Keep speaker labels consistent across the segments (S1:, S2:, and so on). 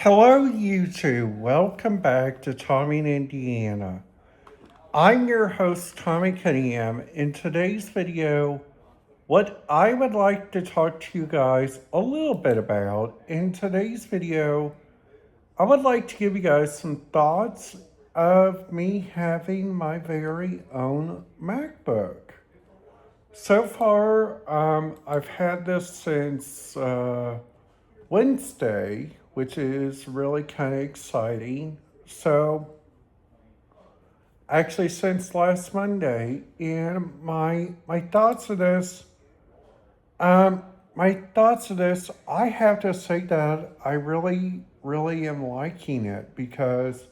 S1: Hello, YouTube. Welcome back to Tommy in Indiana. I'm your host, Tommy Cunningham. In today's video, what I would like to talk to you guys a little bit about, in today's video, I would like to give you guys some thoughts of me having my very own MacBook. So far, I've had this since Wednesday, which is really kind of exciting. So, actually, since last Monday, and my thoughts of this, um, I have to say that I really am liking it because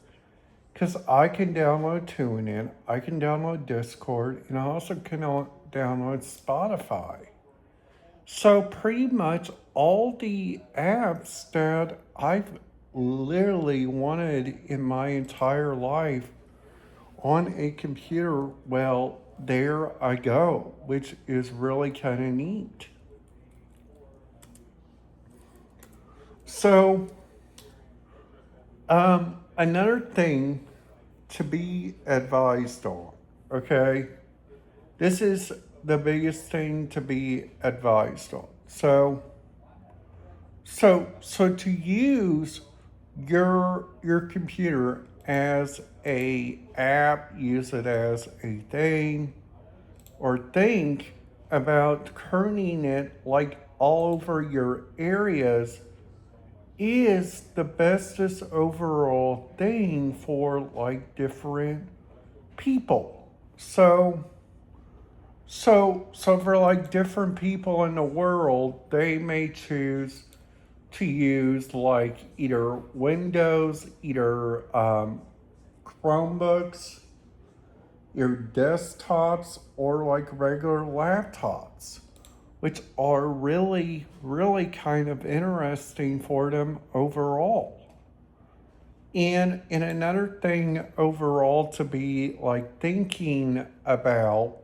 S1: I can download TuneIn, I can download Discord, and I also can download Spotify. So pretty much all the apps that I've literally wanted in my entire life on a computer, well, there I go, which is really kind of neat. So, another thing to be advised on, okay? This is the biggest thing to be advised on. So to use your computer as a app, use it as a thing, or think about turning it like all over your areas is the bestest overall thing for like different people. So for like different people in the world, they may choose to use like either Windows, either Chromebooks, your desktops, or like regular laptops, which are really kind of interesting for them overall. And another thing overall to be like thinking about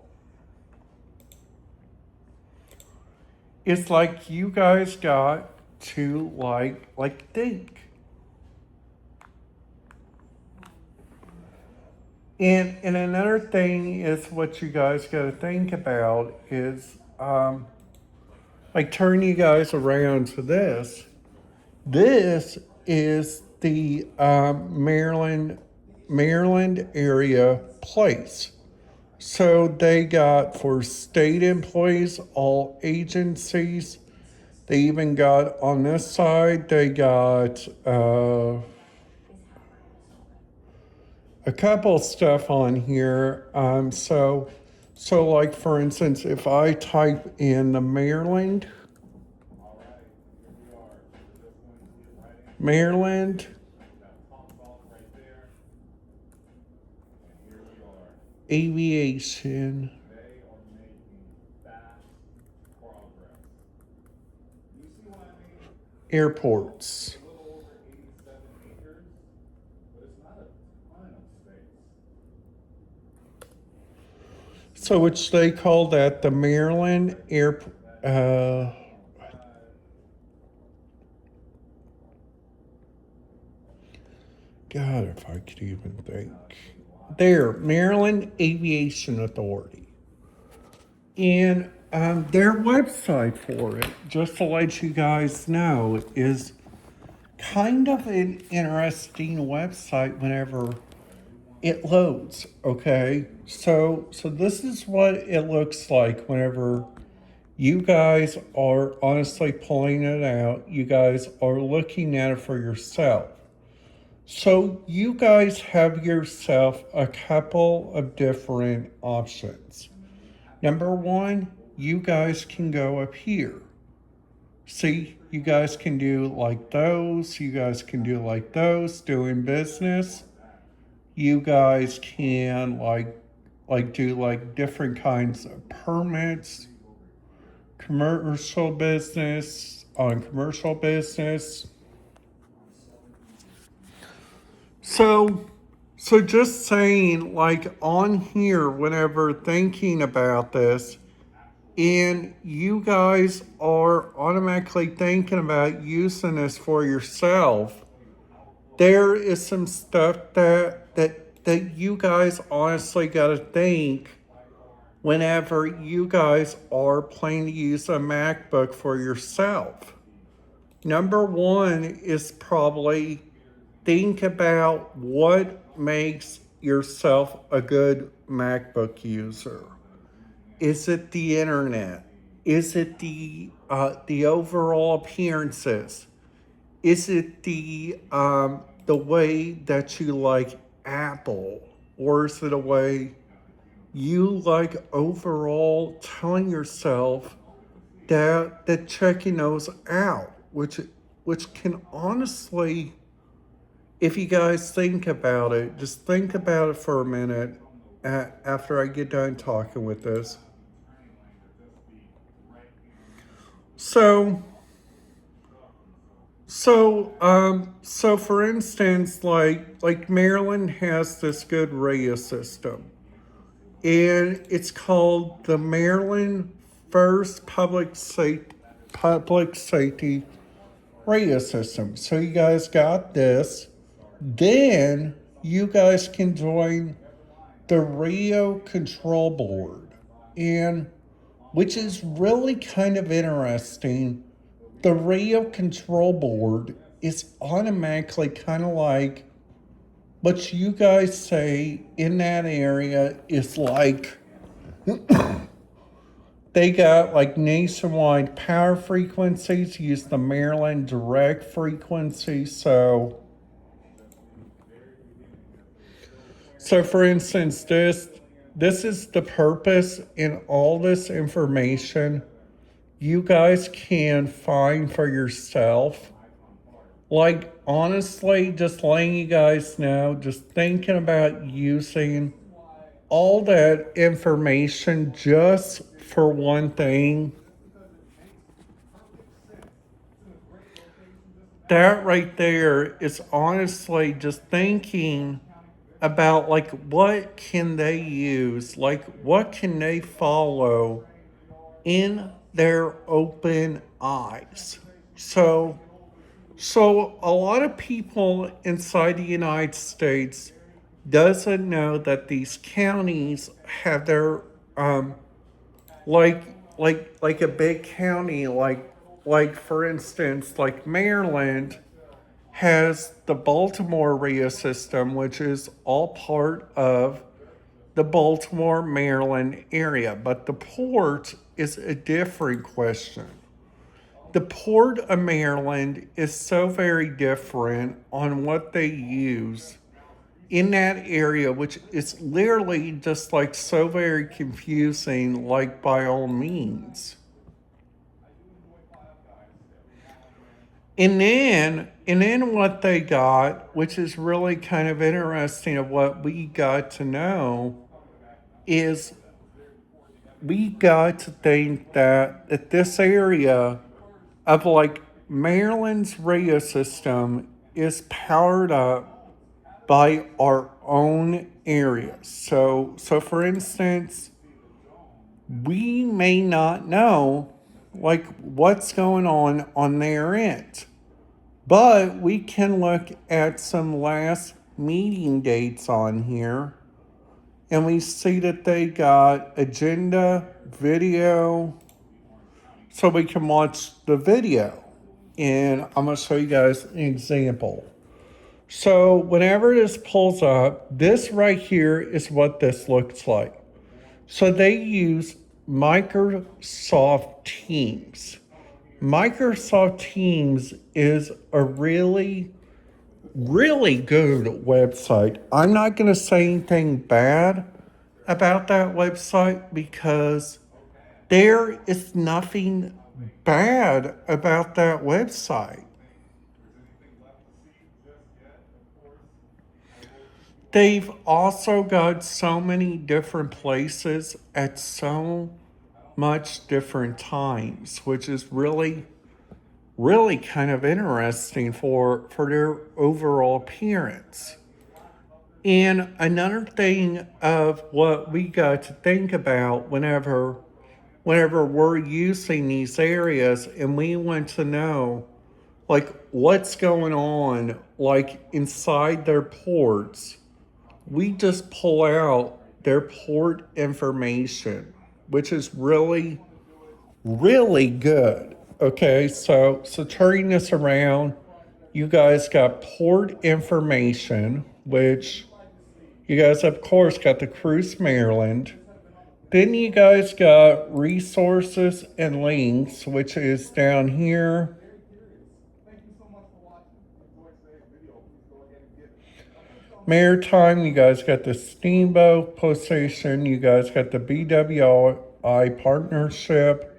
S1: is like you guys got to like think. And another thing is what you guys got to think about is like turn you guys around to this. This is the Maryland area place. So they got for state employees, all agencies. They even got on this side. They got a couple stuff on here. So like for instance, if I type in the Maryland aviation airports. So which they call that the Maryland Air. God, if I could even think. There, Maryland Aviation Authority. And their website for it, just to let you guys know, is kind of an interesting website whenever it loads, okay? So this is what it looks like whenever you guys are honestly pulling it out. You guys are looking at it for yourself. So you guys have yourself a couple of different options. Number one, you guys can go up here. See, you guys can do like those. You guys can do like those, doing business. You guys can like do like different kinds of permits, commercial business, on commercial business. So just saying, like on here, whenever thinking about this, and you guys are automatically thinking about using this for yourself, there is some stuff that you guys honestly got to think whenever you guys are planning to use a MacBook for yourself. Number one is probably think about what makes yourself a good MacBook user. Is it the internet? Is it the overall appearances? Is it the way that you like Apple, or is it a way you like overall telling yourself that checking those out, which can honestly, if you guys think about it, just think about it for a minute after I get done talking with this. So, so for instance, like Maryland has this good radio system, and it's called the Maryland First Public Safety Radio System. So you guys got this. Then you guys can join the radio control board, and which is really kind of interesting. The radio control board is automatically kind of like what you guys say in that area is like they got like nationwide power frequencies, use the Maryland direct frequency. So for instance, this is the purpose in all this information you guys can find for yourself. Like honestly, just letting you guys know, just thinking about using all that information just for one thing. That right there is honestly just thinking about like what can they use, like what can they follow in their open eyes. So a lot of people inside the United States doesn't know that these counties have their like like a big county like for instance like Maryland has the Baltimore RIA system, which is all part of the Baltimore, Maryland area. But the port is a different question. The Port of Maryland is so very different on what they use in that area, which is literally just like so very confusing, like by all means. And then what they got, which is really kind of interesting of what we got to know, is we got to think that this area of like Maryland's radio system is powered up by our own areas. So for instance, we may not know like what's going on their end, but we can look at some last meeting dates on here, and we see that they got agenda, video, so we can watch the video. And I'm going to show you guys an example. So whenever this pulls up, this right here is what this looks like. So they use Microsoft Teams. Microsoft Teams is a really, really good website. I'm not going to say anything bad about that website because there is nothing bad about that website. They've also got so many different places at so much different times, which is really, really kind of interesting for their overall appearance. And another thing of what we got to think about whenever we're using these areas and we want to know like what's going on, like inside their ports. We just pull out their port information, which is really, really good. Okay, so turning this around, you guys got port information, which you guys of course got the Cruise Maryland. Then you guys got resources and links, which is down here. Maritime, you guys got the Steamboat Position, you guys got the BWI Partnership,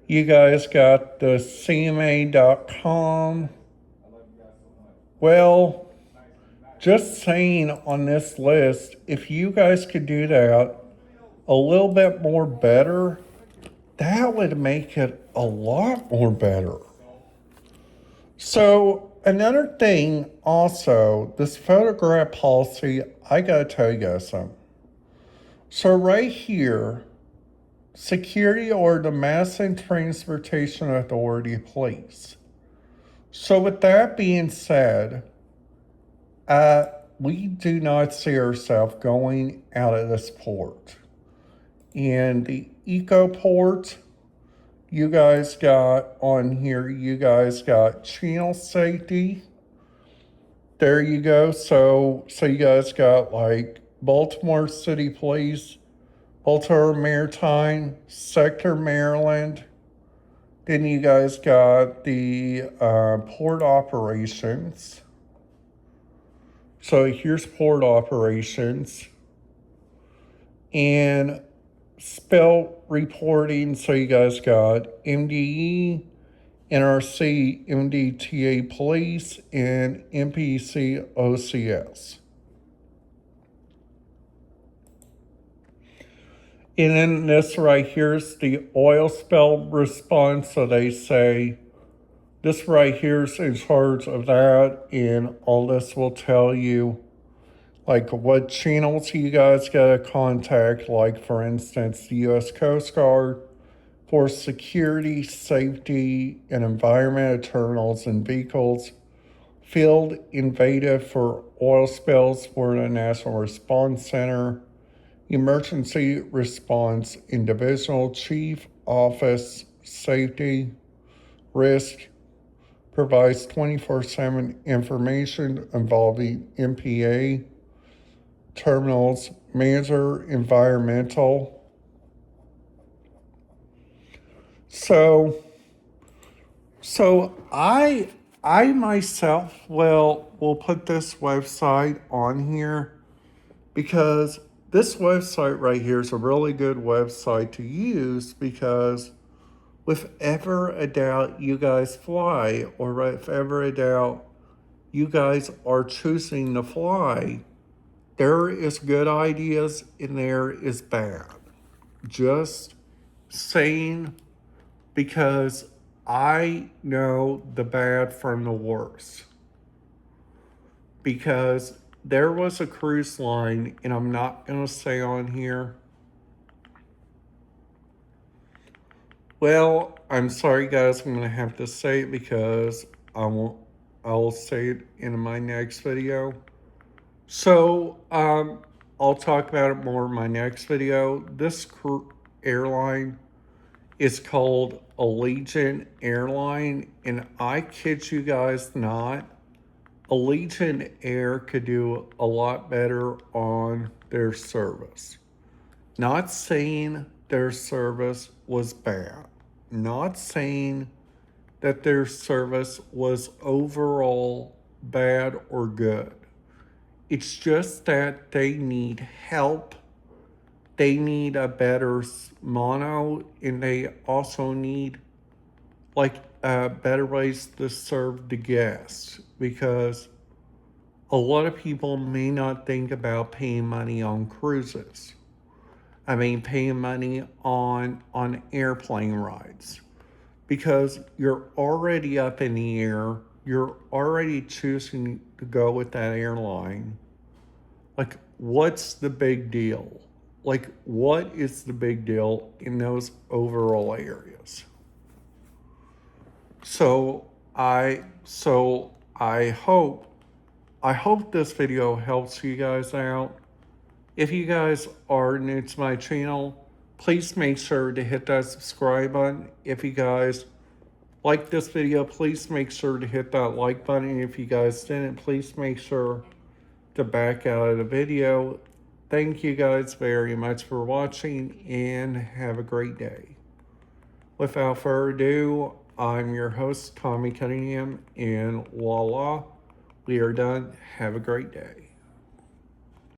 S1: you guys got the CMA.com. Well, just saying on this list, if you guys could do that a little bit more better, that would make it a lot more better. So another thing also, this photograph policy, I gotta tell you guys something. So right here, security or the Mass and Transportation Authority Police. So with that being said, we do not see ourselves going out of this port. And the eco port, you guys got on here, you guys got channel safety. There you go. So you guys got like Baltimore City Police, Baltimore Maritime, Sector Maryland. Then you guys got the port operations. So here's port operations. And spill reporting. So you guys got MDE, NRC, MDTA Police, and MPC OCS. And then this right here is the oil spill response. So they say this right here is in charge of that, and all this will tell you like what channels you guys gotta contact, like for instance, the U.S. Coast Guard for security, safety, and environment of terminals and vehicles, field invasive for oil spills for the National Response Center, emergency response individual chief office safety risk provides 24/7 information involving MPA terminals, manager environmental. So I myself will put this website on here because this website right here is a really good website to use, because if ever a doubt you guys fly, or if ever a doubt you guys are choosing to fly, there is good ideas and there is bad. Just saying, because I know the bad from the worst. Because there was a cruise line, and I'm not going to say on here. Well, I'm sorry guys, I'm going to have to say it because I'll say it in my next video. So, I'll talk about it more in my next video. This airline is called Allegiant Airline, and I kid you guys not, Allegiant Air could do a lot better on their service. Not saying their service was bad. Not saying that their service was overall bad or good. It's just that they need help. They need a better mono, and they also need like better ways to serve the guests, because a lot of people may not think about paying money on cruises. I mean, paying money on airplane rides, because you're already up in the air. You're already choosing to go with that airline. Like, what's the big deal? Like, what is the big deal in those overall areas? So I hope this video helps you guys out. If you guys are new to my channel, please make sure to hit that subscribe button. If you guys like this video, please make sure to hit that like button. If you guys didn't, please make sure to back out of the video. Thank you guys very much for watching and have a great day. Without further ado, I'm your host, Tommy Cunningham, and voila, we are done. Have a great day.